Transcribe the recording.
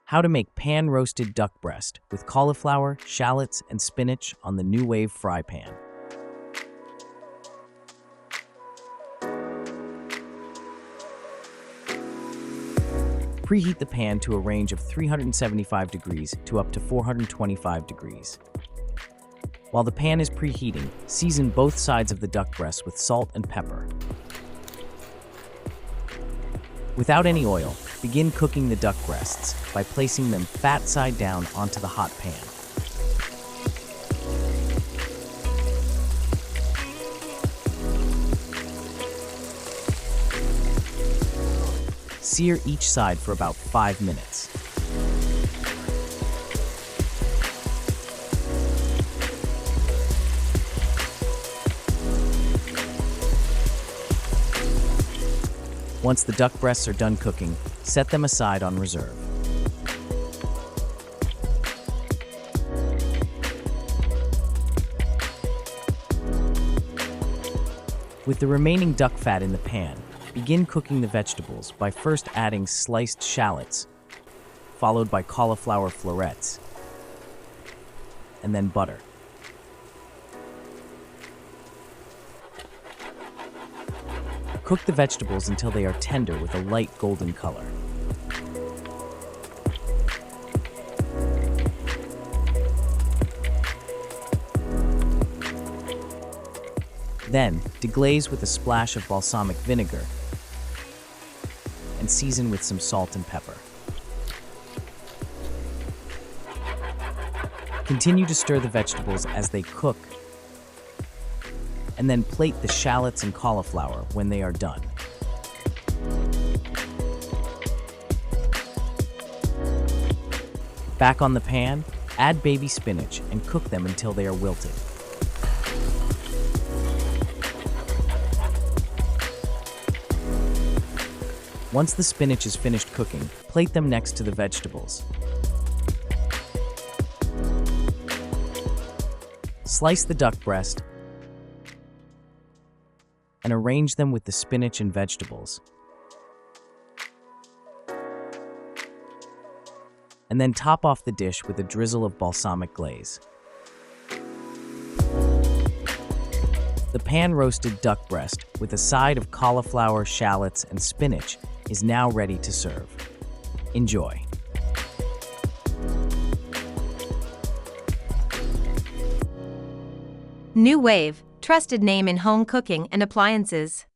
How to make pan-roasted duck breast with cauliflower, shallots, and spinach on the Nuwave Frypan. Preheat the pan to a range of 375 degrees to up to 425 degrees. While the pan is preheating, season both sides of the duck breast with salt and pepper. Without any oil, begin cooking the duck breasts by placing them fat side down onto the hot pan. Sear each side for about 5 minutes. Once the duck breasts are done cooking, set them aside on reserve. With the remaining duck fat in the pan, begin cooking the vegetables by first adding sliced shallots, followed by cauliflower florets, and then butter. Cook the vegetables until they are tender with a light golden color. Then, deglaze with a splash of balsamic vinegar and season with some salt and pepper. Continue to stir the vegetables as they cook, and then plate the shallots and cauliflower when they are done. Back on the pan, add baby spinach and cook them until they are wilted. Once the spinach is finished cooking, plate them next to the vegetables. Slice the duck breast and arrange them with the spinach and vegetables. And then top off the dish with a drizzle of balsamic glaze. The pan-roasted duck breast with a side of cauliflower, shallots, and spinach is now ready to serve. Enjoy. Nuwave, trusted name in home cooking and appliances.